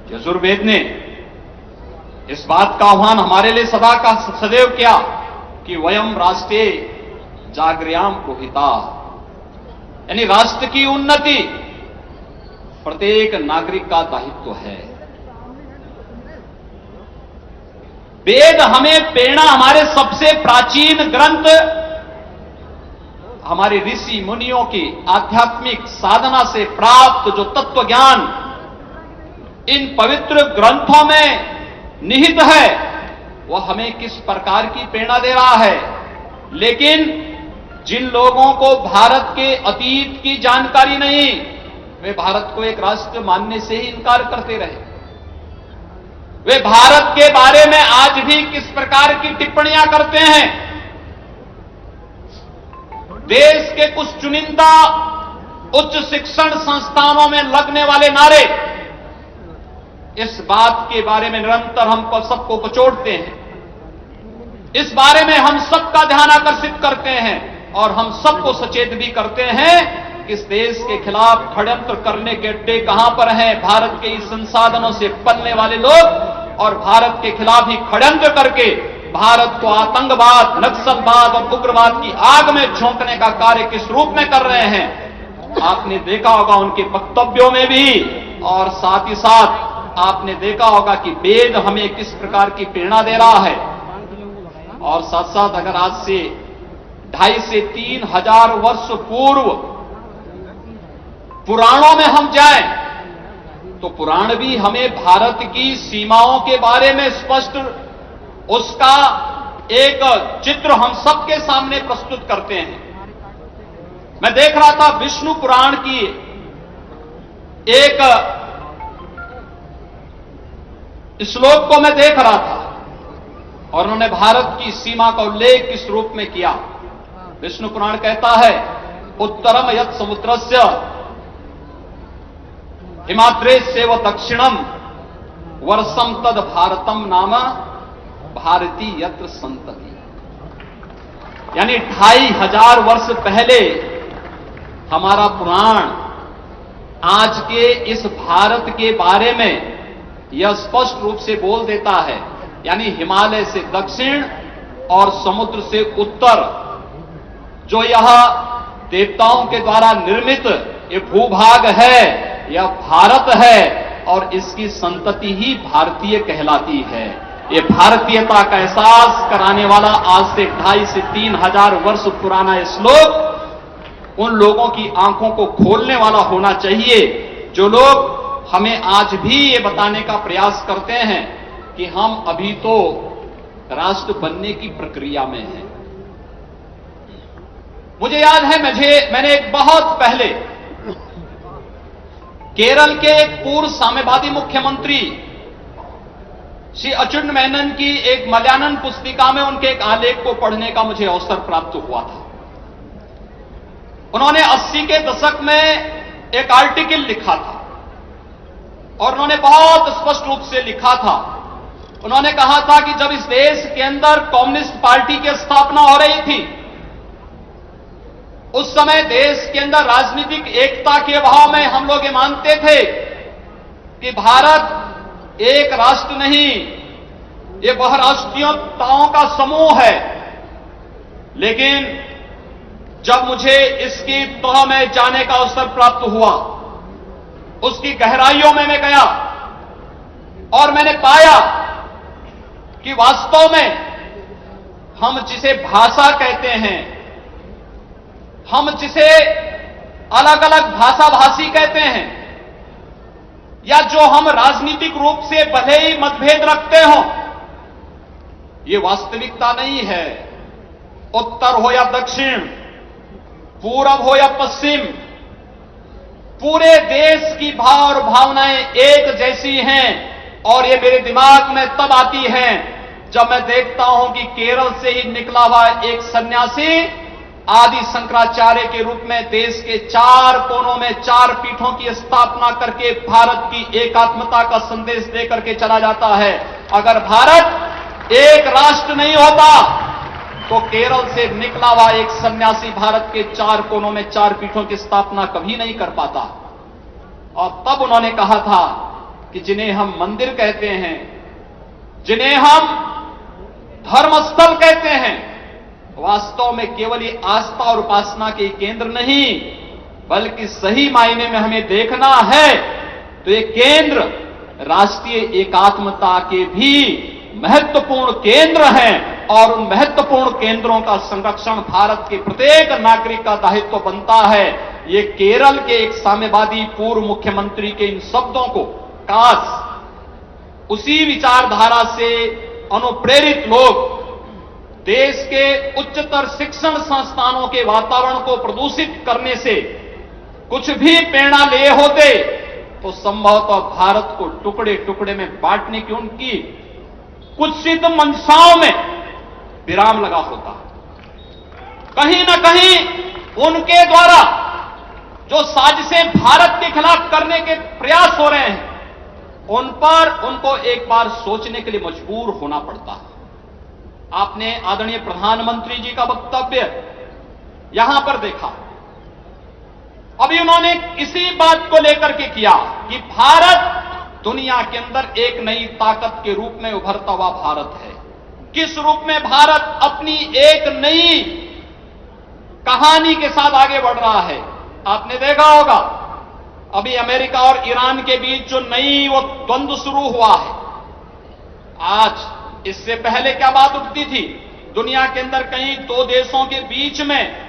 यजुर्वेद ने इस बात का आह्वान हमारे लिए सदैव किया कि वयम राष्ट्रे जागृयाम प्रोहिता, यानी राष्ट्र की उन्नति प्रत्येक नागरिक का दायित्व है। वेद हमें प्रेरणा, हमारे सबसे प्राचीन ग्रंथ, हमारे ऋषि मुनियों की आध्यात्मिक साधना से प्राप्त जो तत्व ज्ञान इन पवित्र ग्रंथों में निहित है, वह हमें किस प्रकार की प्रेरणा दे रहा है। लेकिन जिन लोगों को भारत के अतीत की जानकारी नहीं, वे भारत को एक राष्ट्र मानने से ही इनकार करते रहे। वे भारत के बारे में आज भी किस प्रकार की टिप्पणियां करते हैं। देश के कुछ चुनिंदा उच्च शिक्षण संस्थानों में लगने वाले नारे इस बात के बारे में निरंतर हम सबको कचोटते हैं। इस बारे में हम सबका ध्यान आकर्षित करते हैं और हम सबको सचेत भी करते हैं कि इस देश के खिलाफ षड्यंत्र करने के अड्डे कहां पर हैं। भारत के इस संसाधनों से पलने वाले लोग और भारत के खिलाफ ही षड्यंत्र करके भारत को आतंकवाद, नक्सलवाद और उग्रवाद की आग में झोंकने का कार्य किस रूप में कर रहे हैं, आपने देखा होगा उनके वक्तव्यों में भी। और साथ ही साथ आपने देखा होगा कि वेद हमें किस प्रकार की प्रेरणा दे रहा है। और साथ साथ अगर आज से 2,500 से 3,000 वर्ष पूर्व पुराणों में हम जाएं, तो पुराण भी हमें भारत की सीमाओं के बारे में स्पष्ट उसका एक चित्र हम सबके सामने प्रस्तुत करते हैं। मैं देख रहा था विष्णु पुराण की एक श्लोक को मैं देख रहा था और उन्होंने भारत की सीमा का उल्लेख किस रूप में किया। विष्णु पुराण कहता है, उत्तरम यत् समुद्रस्य हिमाद्रेस्यैव दक्षिणम वर्षम तद भारतम नाम भारती यत्र संतति। यानी 2,500 वर्ष पहले हमारा पुराण आज के इस भारत के बारे में यह स्पष्ट रूप से बोल देता है। यानी हिमालय से दक्षिण और समुद्र से उत्तर जो यह देवताओं के द्वारा निर्मित ये भूभाग है, यह भारत है और इसकी संतति ही भारतीय कहलाती है। ये भारतीयता का एहसास कराने वाला आज से 2,500 से 3,000 वर्ष पुराना श्लोक उन लोगों की आंखों को खोलने वाला होना चाहिए जो लोग हमें आज भी ये बताने का प्रयास करते हैं कि हम अभी तो राष्ट्र बनने की प्रक्रिया में हैं। मुझे याद है मैंने एक बहुत पहले केरल के एक पूर्व साम्यवादी मुख्यमंत्री श्री अच्युत मेनन की एक मलयालम पुस्तिका में उनके एक आलेख को पढ़ने का मुझे अवसर प्राप्त हुआ था। उन्होंने 80 के दशक में एक आर्टिकल लिखा था और उन्होंने बहुत स्पष्ट रूप से लिखा था। उन्होंने कहा था कि जब इस देश के अंदर कम्युनिस्ट पार्टी की स्थापना हो रही थी, उस समय देश के अंदर राजनीतिक एकता के अभाव में हम लोग ये मानते थे कि भारत एक राष्ट्र नहीं, ये बहुराष्ट्रीयताओं का समूह है। लेकिन जब मुझे इसकी तह में जाने का अवसर प्राप्त हुआ, उसकी गहराइयों में मैं गया और मैंने पाया कि वास्तव में हम जिसे भाषा कहते हैं, हम जिसे अलग अलग भाषाभाषी कहते हैं, या जो हम राजनीतिक रूप से भले ही मतभेद रखते हो, ये वास्तविकता नहीं है। उत्तर हो या दक्षिण, पूरब हो या पश्चिम, पूरे देश की भाव और भावनाएं एक जैसी हैं। और ये मेरे दिमाग में तब आती हैं जब मैं देखता हूं कि केरल से ही निकला हुआ एक सन्यासी आदि शंकराचार्य के रूप में देश के 4 कोनों में 4 पीठों की स्थापना करके भारत की एकात्मता का संदेश देकर के चला जाता है। अगर भारत एक राष्ट्र नहीं होता तो केरल से निकला हुआ एक सन्यासी भारत के 4 कोनों में 4 पीठों की स्थापना कभी नहीं कर पाता। और तब उन्होंने कहा था कि जिन्हें हम मंदिर कहते हैं, जिन्हें हम धर्मस्थल कहते हैं, वास्तव में केवल ये आस्था और उपासना के केंद्र नहीं, बल्कि सही मायने में हमें देखना है तो ये केंद्र राष्ट्रीय एकात्मता के भी महत्वपूर्ण केंद्र हैं और उन महत्वपूर्ण केंद्रों का संरक्षण भारत के प्रत्येक नागरिक का दायित्व बनता है। ये केरल के एक साम्यवादी पूर्व मुख्यमंत्री के इन शब्दों को काश उसी विचारधारा से अनुप्रेरित लोग देश के उच्चतर शिक्षण संस्थानों के वातावरण को प्रदूषित करने से कुछ भी प्रेरणा लिए होते तो संभवतः भारत को टुकड़े टुकड़े में बांटने की उनकी कुत्सित मंशाओं में विराम लगा होता। कहीं न कहीं उनके द्वारा जो साजिशें भारत के खिलाफ करने के प्रयास हो रहे हैं, उन पर उनको एक बार सोचने के लिए मजबूर होना पड़ता है। आपने आदरणीय प्रधानमंत्री जी का वक्तव्य यहां पर देखा। अभी उन्होंने इसी बात को लेकर के किया कि भारत दुनिया के अंदर एक नई ताकत के रूप में उभरता हुआ भारत है। किस रूप में भारत अपनी एक नई कहानी के साथ आगे बढ़ रहा है। आपने देखा होगा अभी अमेरिका और ईरान के बीच जो नई वो द्वंद्व शुरू हुआ है। आज इससे पहले क्या बात उठती थी, दुनिया के अंदर कहीं दो देशों के बीच में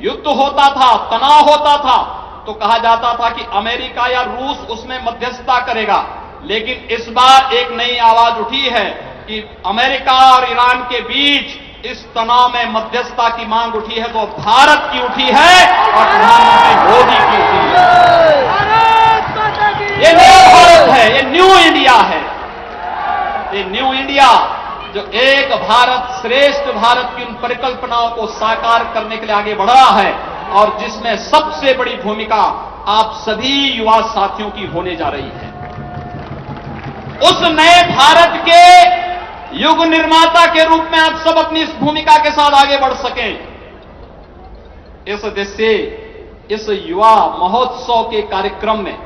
युद्ध होता था, तनाव होता था, तो कहा जाता था कि अमेरिका या रूस उसमें मध्यस्थता करेगा। लेकिन इस बार एक नई आवाज उठी है कि अमेरिका और ईरान के बीच इस तनाव में मध्यस्थता की मांग उठी है, तो भारत की उठी है और प्रधानमंत्री मोदी की उठी है। ये नया भारत है, ये न्यू इंडिया है। ये न्यू इंडिया जो एक भारत श्रेष्ठ भारत की उन परिकल्पनाओं को साकार करने के लिए आगे बढ़ा है और जिसमें सबसे बड़ी भूमिका आप सभी युवा साथियों की होने जा रही है। उस नए भारत के युग निर्माता के रूप में आप सब अपनी इस भूमिका के साथ आगे बढ़ सकें। इस उद्देश्य इस युवा महोत्सव के कार्यक्रम में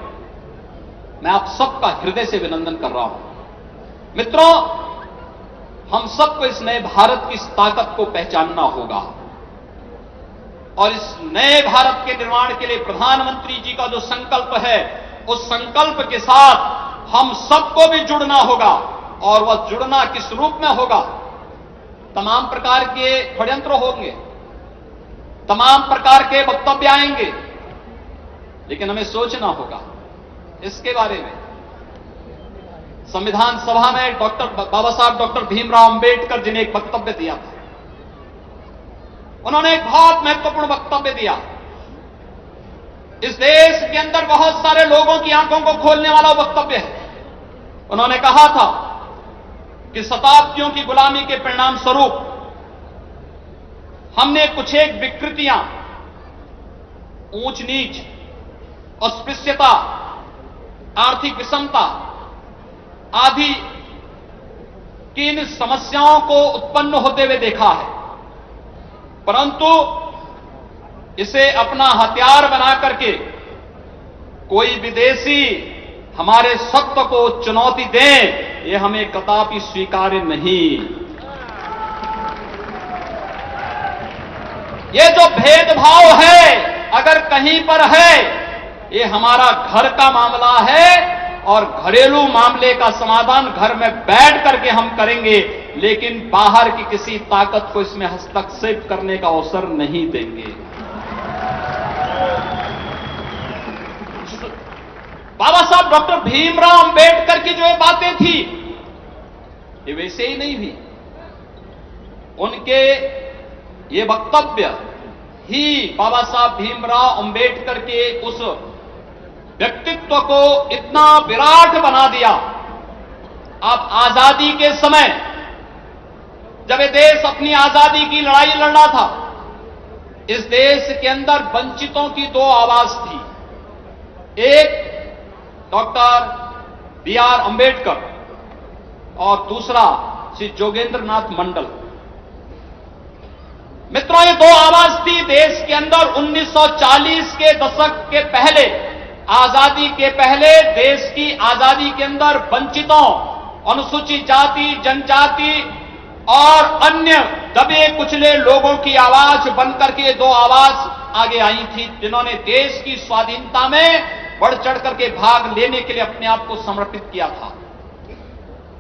मैं आप सबका हृदय से अभिनंदन कर रहा हूं। मित्रों, हम सबको इस नए भारत की इस ताकत को पहचानना होगा और इस नए भारत के निर्माण के लिए प्रधानमंत्री जी का जो संकल्प है, उस संकल्प के साथ हम सबको भी जुड़ना होगा। और वह जुड़ना किस रूप में होगा? तमाम प्रकार के षड्यंत्र होंगे, तमाम प्रकार के वक्तव्य आएंगे, लेकिन हमें सोचना होगा इसके बारे में। संविधान सभा में बाबा साहब डॉक्टर भीमराव अंबेडकर जी ने एक वक्तव्य दिया था। उन्होंने एक बहुत महत्वपूर्ण वक्तव्य दिया। इस देश के अंदर बहुत सारे लोगों की आंखों को खोलने वाला वक्तव्य है। उन्होंने कहा था कि शताब्दियों की गुलामी के परिणाम स्वरूप हमने कुछ एक विकृतियां, ऊंच नीच, अस्पृश्यता, आर्थिक विषमता आदि की इन समस्याओं को उत्पन्न होते हुए देखा है, परंतु इसे अपना हथियार बना करके कोई विदेशी हमारे सत्य को चुनौती दे, ये हमें कदापि स्वीकार्य नहीं। ये जो भेदभाव है अगर कहीं पर है, ये हमारा घर का मामला है और घरेलू मामले का समाधान घर में बैठ करके हम करेंगे, लेकिन बाहर की किसी ताकत को इसमें हस्तक्षेप करने का अवसर नहीं देंगे। बाबा साहब डॉक्टर भीमराव अंबेडकर की जो ये बातें थी, ये वैसे ही नहीं थी। उनके ये वक्तव्य ही बाबा साहब भीमराव अंबेडकर के उस व्यक्तित्व को इतना विराट बना दिया। अब आजादी के समय जब ये देश अपनी आजादी की लड़ाई लड़ रहा था, इस देश के अंदर वंचितों की दो आवाज थी। एक डॉक्टर बी.आर. अंबेडकर और दूसरा श्री जोगेंद्र नाथ मंडल। मित्रों, ये दो आवाज थी देश के अंदर 1940 के दशक के पहले आजादी के पहले देश की आजादी के अंदर वंचितों, अनुसूचित जाति, जनजाति और अन्य दबे कुचले लोगों की आवाज बनकर के दो आवाज आगे आई थी, जिन्होंने देश की स्वाधीनता में बढ़ चढ़ करके भाग लेने के लिए अपने आप को समर्पित किया था।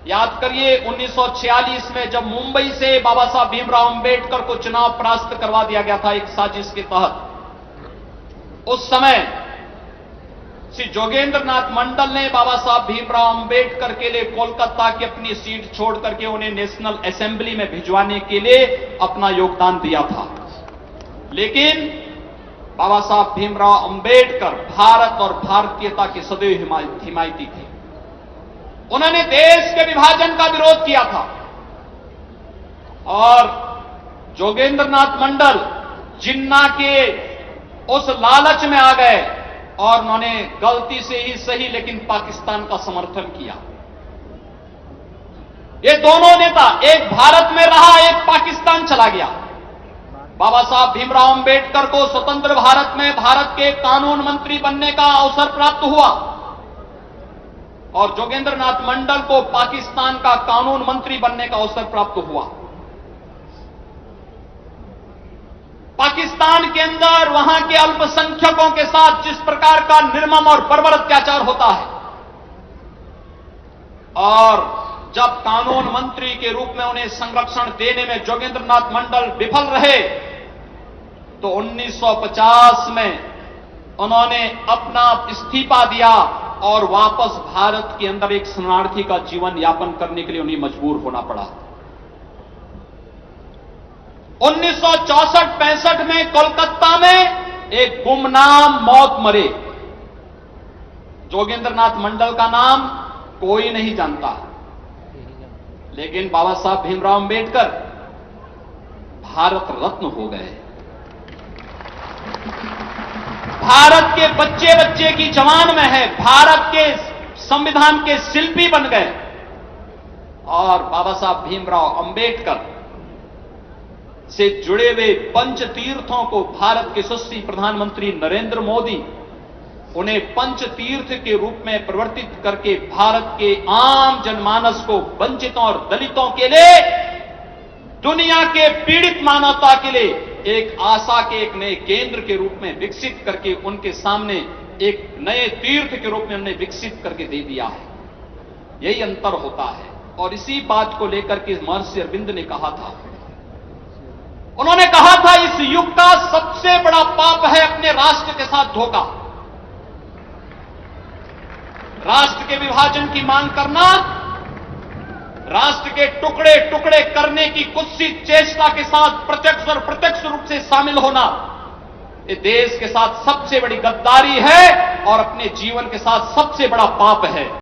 याद करिए 1946 में जब मुंबई से बाबा साहब भीमराव अंबेडकर को चुनाव परास्त करवा दिया गया था एक साजिश के तहत, उस समय श्री जोगेंद्र नाथ मंडल ने बाबा साहब भीमराव अंबेडकर के लिए कोलकाता की अपनी सीट छोड़ करके उन्हें नेशनल असेंबली में भिजवाने के लिए अपना योगदान दिया था। लेकिन बाबा साहब भीमराव अंबेडकर भारत और भारतीयता के सदैव हिमायती थे। उन्होंने देश के विभाजन का विरोध किया था और जोगेंद्र नाथ मंडल जिन्ना के उस लालच में आ गए और उन्होंने गलती से ही सही लेकिन पाकिस्तान का समर्थन किया। ये दोनों नेता, एक भारत में रहा, एक पाकिस्तान चला गया। बाबा साहब भीमराव अंबेडकर को स्वतंत्र भारत में भारत के कानून मंत्री बनने का अवसर प्राप्त हुआ और जोगेंद्र नाथ मंडल को पाकिस्तान का कानून मंत्री बनने का अवसर प्राप्त हुआ। पाकिस्तान के अंदर वहां के अल्पसंख्यकों के साथ जिस प्रकार का निर्मम और बर्बर अत्याचार होता है, और जब कानून मंत्री के रूप में उन्हें संरक्षण देने में जोगेंद्र नाथ मंडल विफल रहे, तो 1950 में उन्होंने अपना इस्तीफा दिया और वापस भारत के अंदर एक शरणार्थी का जीवन यापन करने के लिए उन्हें मजबूर होना पड़ा। 1964-65 में कोलकाता में एक गुमनाम मौत मरे। जोगेंद्र नाथ मंडल का नाम कोई नहीं जानता, लेकिन बाबा साहब भीमराव अंबेडकर भारत रत्न हो गए। भारत के बच्चे बच्चे की जवान में है, भारत के संविधान के शिल्पी बन गए। और बाबा साहब भीमराव अंबेडकर से जुड़े हुए पंच तीर्थों को भारत के यशस्वी प्रधानमंत्री नरेंद्र मोदी उन्हें पंच तीर्थ के रूप में परिवर्तित करके भारत के आम जनमानस को, वंचितों और दलितों के लिए, दुनिया के पीड़ित मानवता के लिए एक आशा के एक नए केंद्र के रूप में विकसित करके उनके सामने एक नए तीर्थ के रूप में उन्हें विकसित करके दे दिया है। यही अंतर होता है। और इसी बात को लेकर के महर्षि अरविंद ने कहा था, उन्होंने कहा था इस युग का सबसे बड़ा पाप है अपने राष्ट्र के साथ धोखा। राष्ट्र के विभाजन की मांग करना, राष्ट्र के टुकड़े टुकड़े करने की कुत्सित चेष्टा के साथ प्रत्यक्ष और प्रत्यक्ष रूप से शामिल होना, ये देश के साथ सबसे बड़ी गद्दारी है और अपने जीवन के साथ सबसे बड़ा पाप है।